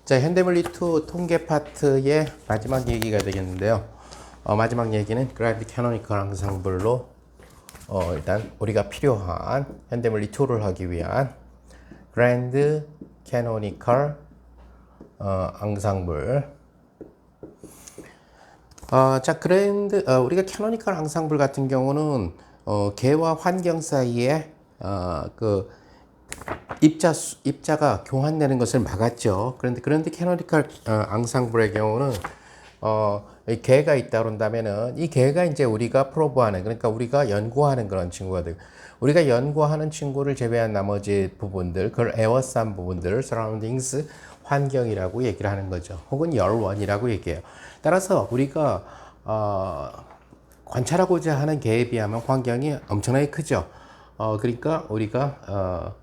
자, 현대물리2 통계 파트의 마지막 얘기가 되겠는데요. 마지막 얘기는 그라인드 캐노니컬 앙상블로 일단 우리가 필요한 현대물리2를 하기 위한 그라인드 캐노니컬 앙상블. 자, 우리가 캐노니컬 앙상블 같은 경우는 개와 환경 사이에 그 입자가 교환되는 것을 막았죠. 그런데 캐노니컬 앙상블의 경우는 이 개가 있다 그런다면은 이 개가 이제 우리가 프로브하는, 그러니까 우리가 연구하는 그런 친구가 되고, 우리가 연구하는 친구를 제외한 나머지 부분들, 그걸 에워싼 부분들을 surroundings, 환경이라고 얘기를 하는 거죠. 혹은 열원이라고 얘기해요. 따라서 우리가 관찰하고자 하는 개에 비하면 환경이 엄청나게 크죠. 그러니까 우리가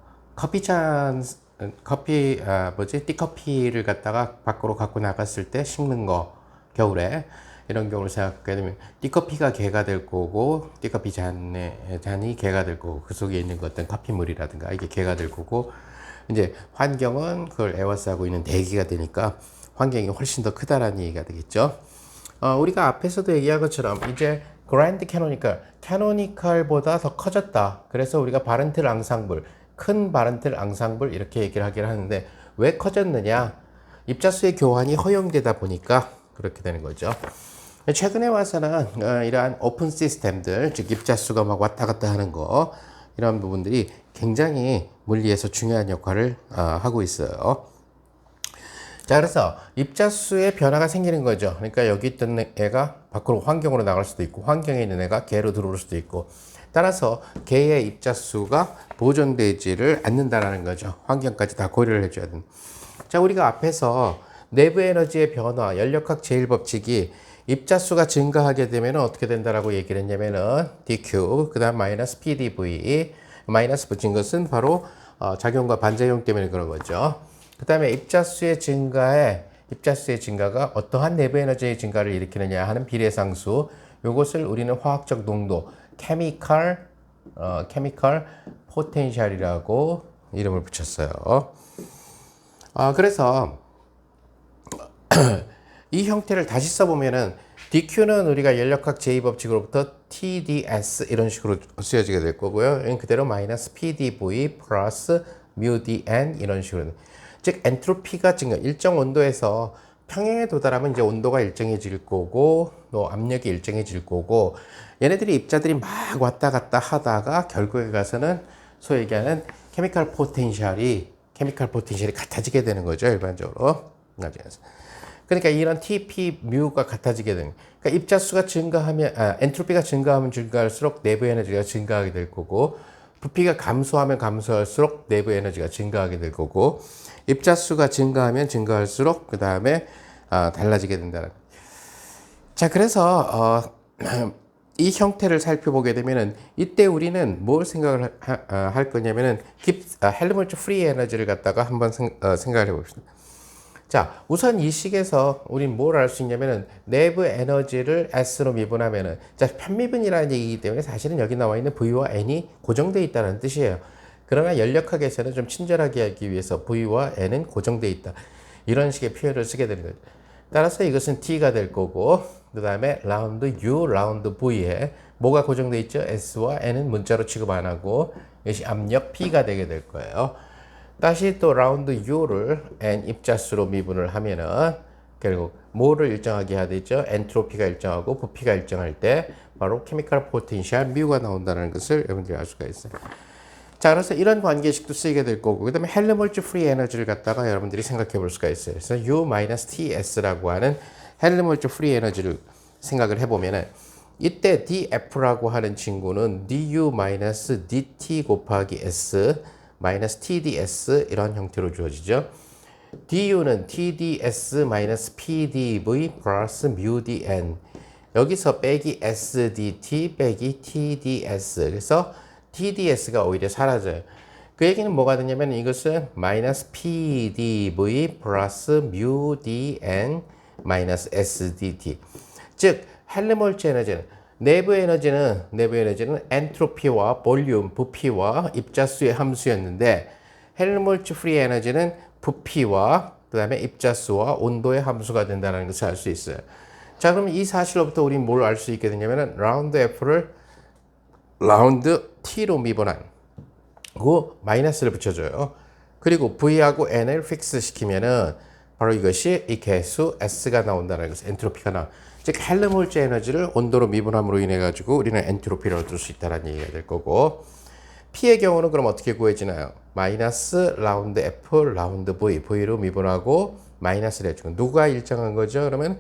띠커피를 갖다가 밖으로 갖고 나갔을 때 식는 거, 겨울에 이런 경우를 생각하게 되면 띠커피가 개가 될 거고, 띠커피 잔이 개가 될 거고, 그 속에 있는 어떤 커피물이라든가 이게 개가 될 거고, 이제 환경은 그걸 에워싸고 있는 대기가 되니까 환경이 훨씬 더 크다라는 얘기가 되겠죠. 우리가 앞에서도 얘기한 것처럼 이제 그라인드 캐노니컬보다 더 커졌다. 그래서 우리가 바른틀 앙상블, 큰 바른틀 앙상블 이렇게 얘기를 하긴 하는데, 왜 커졌느냐? 입자수의 교환이 허용되다 보니까 그렇게 되는 거죠. 최근에 와서는 이러한 오픈 시스템들, 즉 입자수가 막 왔다 갔다 하는 거, 이런 부분들이 굉장히 물리에서 중요한 역할을 하고 있어요. 자, 그래서 입자수의 변화가 생기는 거죠. 그러니까 여기 있던 애가 밖으로 환경으로 나갈 수도 있고, 환경에 있는 애가 개로 들어올 수도 있고, 따라서 개의 입자수가 보존되지를 않는다라는 거죠. 환경까지 다 고려를 해줘야 됩니다. 자, 우리가 앞에서 내부 에너지의 변화, 연력학 제1법칙이 입자수가 증가하게 되면 어떻게 된다라고 얘기를 했냐면은 dq, 그 다음 마이너스 pdv, 마이너스 붙인 것은 바로 작용과 반작용 때문에 그런 거죠. 그 다음에 입자수의 증가가 어떠한 내부 에너지의 증가를 일으키느냐 하는 비례상수, 이것을 우리는 화학적 농도, 케미컬 포텐셜이라고 이름을 붙였어요. 그래서 이 형태를 다시 써보면은 dq는 우리가 연력학 제2법칙으로부터 TdS 이런 식으로 쓰여지게 될 거고요. 그대로 마이너스 PdV 플러스 μdN 이런 식으로. 즉 엔트로피가 증가, 일정 온도에서 평행에 도달하면 이제 온도가 일정해질 거고, 또 압력이 일정해질 거고, 얘네들이 입자들이 막 왔다 갔다 하다가 결국에 가서는 소위 얘기하는 케미컬 포텐셜이 같아지게 되는 거죠, 일반적으로. 그러니까 이런 TP 뮤가 같아지게 되는. 그러니까 입자수가 증가하면, 엔트로피가 증가하면 증가할수록 내부 에너지가 증가하게 될 거고, 부피가 감소하면 감소할수록 내부 에너지가 증가하게 될 거고, 입자수가 증가하면 증가할수록 그 다음에 달라지게 된다는. 자, 그래서 이 형태를 살펴보게 되면은 이때 우리는 뭘 생각을 할 거냐면은 헬름홀츠 프리 에너지를 갖다가 한번 생각을 해봅시다. 자, 우선 이 식에서 우린 뭘 알 수 있냐면은 내부 에너지를 S로 미분하면은, 자, 편미분이라는 얘기이기 때문에 사실은 여기 나와 있는 V와 N이 고정되어 있다는 뜻이에요. 그러나 연력학에서는 좀 친절하게 하기 위해서 V와 N은 고정되어 있다, 이런 식의 표현을 쓰게 되는 거죠. 따라서 이것은 T가 될 거고, 그 다음에 라운드 U, 라운드 V에 뭐가 고정되어 있죠? S와 N은 문자로 취급 안 하고 이것이 압력 P가 되게 될 거예요. 다시 또 라운드 U를 N 입자수로 미분을 하면은 결국 뭐를 일정하게 해야 되죠? 엔트로피가 일정하고 부피가 일정할 때 바로 케미컬 포텐셜 뮤가 나온다는 것을 여러분들이 알 수가 있어요. 자, 그래서 이런 관계식도 쓰이게 될 거고, 그 다음에 헬름홀츠 프리 에너지를 갖다가 여러분들이 생각해 볼 수가 있어요. 그래서 U-TS라고 하는 헬름홀츠 프리 에너지를 생각을 해보면은, 이때 DF라고 하는 친구는 DU-DT 곱하기 S 마이너스 TDS 이런 형태로 주어지죠. DU는 TDS-PDV 플러스 μDN, 여기서 빼기 SDT 빼기 TDS, 그래서 TDS가 오히려 사라져요. 그 얘기는 뭐가 되냐면 이것은 마이너스 PDV 플러스 μDN 마이너스 SDT, 즉 헬름홀츠 에너지는 내부 에너지는 엔트로피와 볼륨, 부피와 입자수의 함수였는데, 헬무트 프리 에너지는 부피와 그다음에 입자수와 온도의 함수가 된다는 것을 알 수 있어요. 자, 그럼 이 사실로부터 우리는 뭘 알 수 있게 되냐면은 라운드 F를 라운드 T로 미분한 그 마이너스를 붙여줘요. 그리고 V하고 N을 픽스 시키면은 바로 이것이 이 개수 S가 나온다는 것을 엔트로피가 나와. 즉 헬무트 에너지를 온도로 미분함으로 인해 가지고 우리는 엔트로피를 얻을 수 있다는 얘기가 될 거고, P의 경우는 그럼 어떻게 구해지나요? 마이너스 라운드 F 라운드 V, V로 미분하고 마이너스를 해주고, 누가 일정한 거죠? 그러면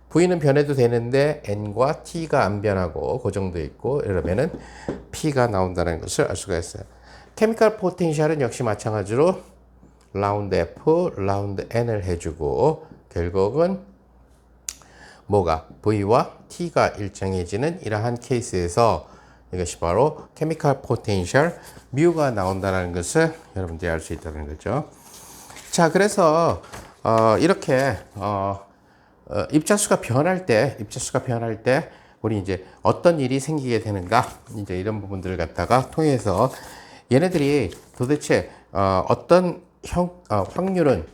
V는 변해도 되는데 N과 T가 안 변하고 그 정도 있고, 이러면은 P가 나온다는 것을 알 수가 있어요. 케미컬 포텐셜은 역시 마찬가지로 라운드 F 라운드 N을 해주고, 결국은 뭐가 V와 T가 일정해지는 이러한 케이스에서 이것이 바로 케미컬 포텐셜 뮤가 나온다는 것을 여러분들이 알 수 있다는 거죠. 자, 그래서 이렇게 입자수가 변할 때 우리 이제 어떤 일이 생기게 되는가, 이제 이런 부분들을 갖다가 통해서 얘네들이 도대체 어떤 확률은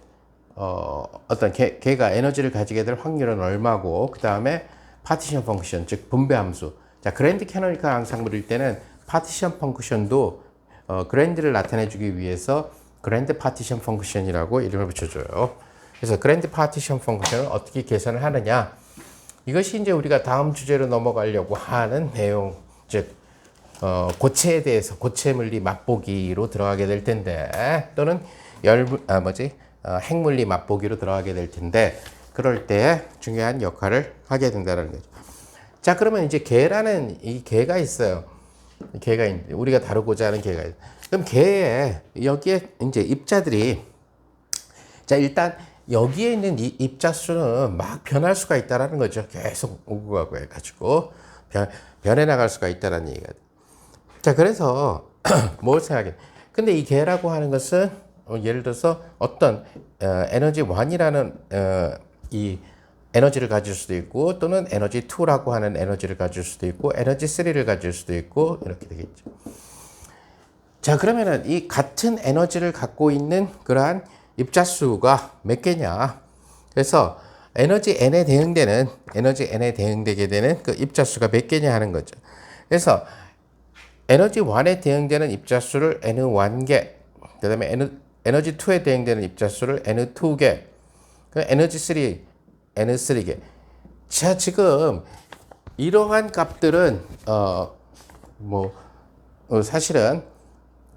어떤 개가 에너지를 가지게 될 확률은 얼마고, 그 다음에 파티션 펑크션, 즉 분배 함수. 자, 그랜드 캐노니컬 앙상블일 때는 파티션 펑크션도 그랜드를 나타내주기 위해서 그랜드 파티션 펑크션이라고 이름을 붙여줘요. 그래서 그랜드 파티션 펑크션을 어떻게 계산을 하느냐, 이것이 이제 우리가 다음 주제로 넘어가려고 하는 내용, 즉 고체에 대해서 고체 물리 맛보기로 들어가게 될 텐데, 또는 핵물리 맛보기로 들어가게 될 텐데, 그럴 때 중요한 역할을 하게 된다는 거죠. 자, 그러면 이제 개라는 이 개가 있어요. 개가 우리가 다루고자 하는 개가 있어요. 그럼 개에 여기에 이제 입자들이, 자, 일단 여기에 있는 이 입자수는 막 변할 수가 있다라는 거죠. 계속 오고 가고 해가지고 변해 나갈 수가 있다라는 얘기가 돼요. 자, 그래서 뭘 생각해? 근데 이 개라고 하는 것은 예를 들어서 어떤 에너지 1이라는 이 에너지를 가질 수도 있고, 또는 에너지 2라고 하는 에너지를 가질 수도 있고, 에너지 3를 가질 수도 있고, 이렇게 되겠죠. 자, 그러면은 이 같은 에너지를 갖고 있는 그러한 입자수가 몇 개냐? 그래서 에너지 N에 대응되게 되는 그 입자수가 몇 개냐 하는 거죠. 그래서 에너지 1에 대응되는 입자수를 N1개, 그 다음에 에너지 2에 대응되는 입자수를 N2개, 에너지 3, N3개. 자, 지금 이러한 값들은 사실은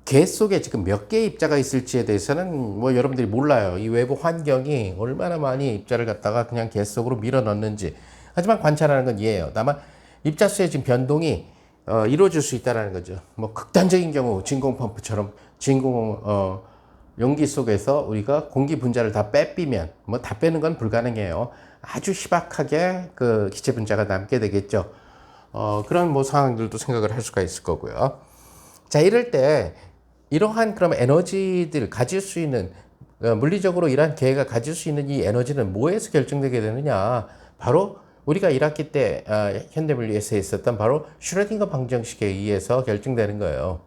개 속에 지금 몇 개의 입자가 있을지에 대해서는 뭐 여러분들이 몰라요. 이 외부 환경이 얼마나 많이 입자를 갖다가 그냥 개 속으로 밀어 넣는지. 하지만 관찰하는 건 이해해요. 다만 입자수의 지금 변동이 이루어질 수 있다는 거죠. 뭐 극단적인 경우 진공 펌프처럼 용기 속에서 우리가 공기 분자를 다 빼삐면, 뭐 다 빼는 건 불가능해요. 아주 희박하게 그 기체 분자가 남게 되겠죠. 그런 뭐 상황들도 생각을 할 수가 있을 거고요. 자, 이럴 때 이러한 그럼 에너지들 가질 수 있는, 물리적으로 이러한 개가 가질 수 있는 이 에너지는 뭐에서 결정되게 되느냐? 바로 우리가 1학기 때 현대물리에서 있었던 바로 슈레딩거 방정식에 의해서 결정되는 거예요.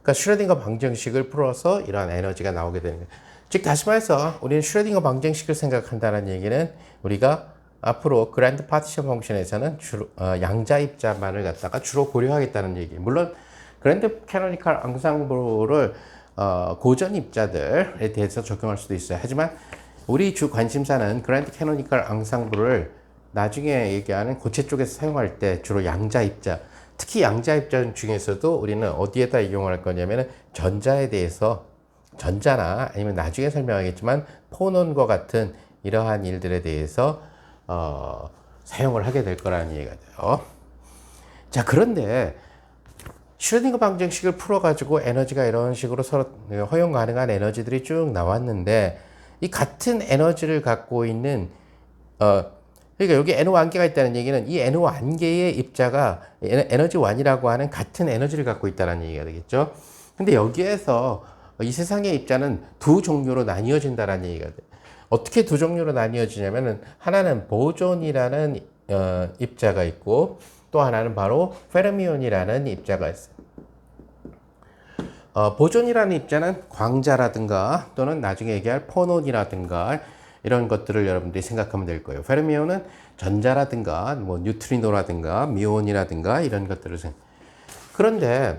그러니까 슈레딩거 방정식을 풀어서 이러한 에너지가 나오게 되는 거예요. 즉 다시 말해서 우리는 슈레딩거 방정식을 생각한다는 얘기는, 우리가 앞으로 그랜드 파티션 펑션에서는 주로 양자 입자만을 갖다가 주로 고려하겠다는 얘기. 물론 그랜드 캐노니컬 앙상블을 고전 입자들에 대해서 적용할 수도 있어요. 하지만 우리 주 관심사는 그랜드 캐노니컬 앙상블을 나중에 얘기하는 고체 쪽에서 사용할 때 주로 양자 입자, 특히 양자 입자 중에서도 우리는 어디에다 이용할 거냐면 전자에 대해서, 전자나 아니면 나중에 설명하겠지만 포논과 같은 이러한 일들에 대해서 사용을 하게 될 거라는 얘기가 돼요. 자, 그런데 슈레딩거 방정식을 풀어가지고 에너지가 이런 식으로 서로 허용 가능한 에너지들이 쭉 나왔는데, 이 같은 에너지를 갖고 있는 그러니까 여기 N1개가 있다는 얘기는 이 N1개의 입자가 에너지 1이라고 하는 같은 에너지를 갖고 있다는 얘기가 되겠죠. 근데 여기에서 이 세상의 입자는 두 종류로 나뉘어진다는 얘기가 돼요. 어떻게 두 종류로 나뉘어지냐면은, 하나는 보존이라는 입자가 있고, 또 하나는 바로 페르미온이라는 입자가 있어요. 보존이라는 입자는 광자라든가 또는 나중에 얘기할 포논이라든가 이런 것들을 여러분들이 생각하면 될 거예요. 페르미온은 전자라든가 뭐 뉴트리노라든가 미온이라든가 이런 것들을 그런데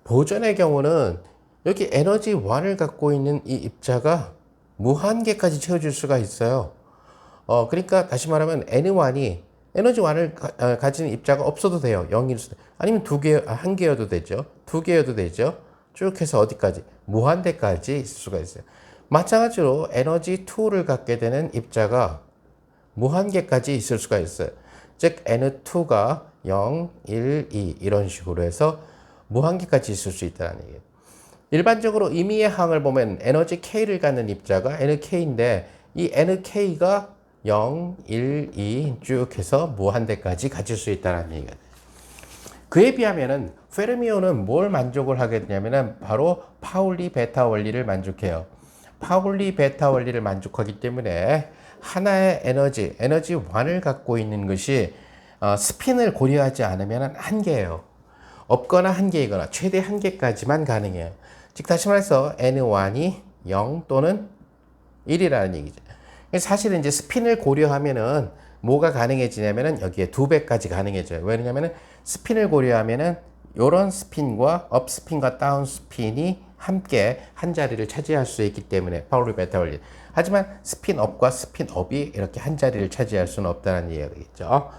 보존의 경우는 여기 에너지 1을 갖고 있는 이 입자가 무한계까지 채워줄 수가 있어요. 그러니까 다시 말하면 N1이 에너지 1을 가진 입자가 없어도 돼요. 0일 수도. 아니면 한 개여도 되죠. 두 개여도 되죠. 쭉 해서 어디까지? 무한대까지 있을 수가 있어요. 마찬가지로 에너지 2를 갖게 되는 입자가 무한계까지 있을 수가 있어요. 즉 N2가 0, 1, 2 이런 식으로 해서 무한계까지 있을 수 있다는 얘기예요. 일반적으로 임의의 항을 보면 에너지 K를 갖는 입자가 NK인데 이 NK가 0, 1, 2 쭉 해서 무한대까지 가질 수 있다는 얘기가 돼요. 그에 비하면은 페르미온은 뭘 만족을 하게 되냐면은 바로 파울리 베타 원리를 만족해요. 파울리 베타 원리를 만족하기 때문에 하나의 에너지 1을 갖고 있는 것이 스핀을 고려하지 않으면 한계예요. 없거나 한계이거나 최대 한계까지만 가능해요. 즉 다시 말해서 N1이 0 또는 1이라는 얘기죠. 사실은 이제 스핀을 고려하면은 뭐가 가능해지냐면은 여기에 2배까지 가능해져요. 왜냐면은 스핀을 고려하면은 요런 스핀과 업 스핀과 다운 스핀이 함께 한 자리를 차지할 수 있기 때문에 파울리 베타 원리. 하지만 스핀 업과 스핀 업이 이렇게 한 자리를 차지할 수는 없다는 이야기겠죠.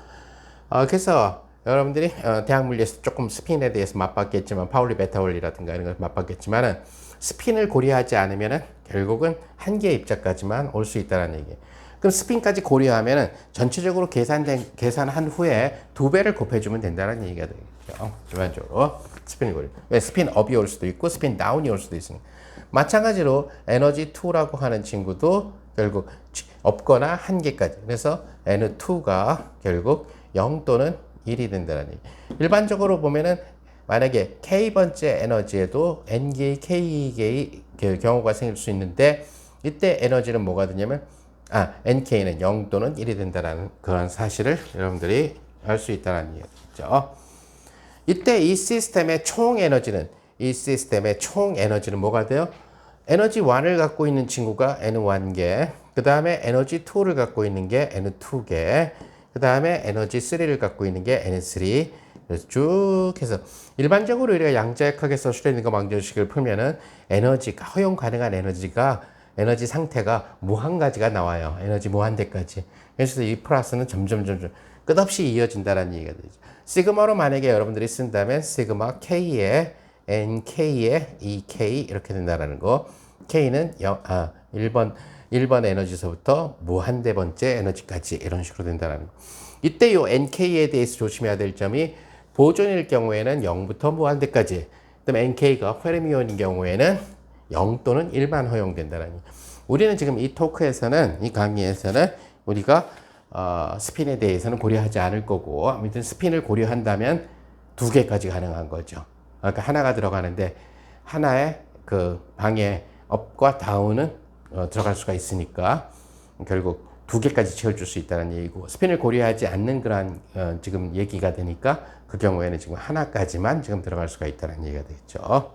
그래서 여러분들이 대학 물리에서 조금 스핀에 대해서 맛봤겠지만 파울리 베타 원리라든가 이런 걸 맛봤겠지만은 스핀을 고려하지 않으면은 결국은 한 개의 입자까지만 올 수 있다는 얘기예요. 그럼 스핀까지 고려하면은 전체적으로 계산한 후에 2배를 곱해주면 된다는 얘기가 되겠죠. 전반적으로 스핀을 고려. 왜 스핀 업이 올 수도 있고 스핀 다운이 올 수도 있습니다. 마찬가지로 에너지 2라고 하는 친구도 결국 없거나 한 개까지. 그래서 N2가 결국 0 또는 1이 된다는 얘기. 일반적으로 보면은 만약에 K번째 에너지에도 N개의 K개의 경우가 생길 수 있는데 이때 에너지는 뭐가 되냐면 NK는 0 또는 1이 된다는 그런 사실을 여러분들이 알 수 있다는 얘기죠. 이때 이 시스템의 총 에너지는 뭐가 돼요? 에너지 1을 갖고 있는 친구가 N1개, 그 다음에 에너지 2를 갖고 있는 게 N2개, 그 다음에 에너지 3를 갖고 있는 게 N3. 그래서 쭉 해서 일반적으로 우리가 양자역학의 슈레딩거 방정식을 풀면은 허용 가능한 에너지 상태가 무한가지가 나와요. 에너지 무한대까지. 그래서 이 플러스는 점점 끝없이 이어진다는 얘기가 되죠. 시그마로 만약에 여러분들이 쓴다면 시그마 K에 NK에 EK 이렇게 된다는 거. K는 1번 에너지서부터 무한대 번째 에너지까지 이런 식으로 된다는 거. 이때 요 NK에 대해서 조심해야 될 점이 보존일 경우에는 0부터 무한대까지. 그다음에 NK가 페르미온인 경우에는 0 또는 1만 허용된다는 거. 우리는 지금 이 토크에서는 이 강의에서는 우리가 스핀에 대해서는 고려하지 않을 거고 아무튼 스핀을 고려한다면 2개까지 가능한 거죠. 그러니까 하나가 들어가는데 하나의 그 방에 업과 다운은 들어갈 수가 있으니까 결국 2개까지 채워줄 수 있다는 얘기고 스핀을 고려하지 않는 그런 지금 얘기가 되니까 그 경우에는 지금 하나까지만 지금 들어갈 수가 있다는 얘기가 되겠죠.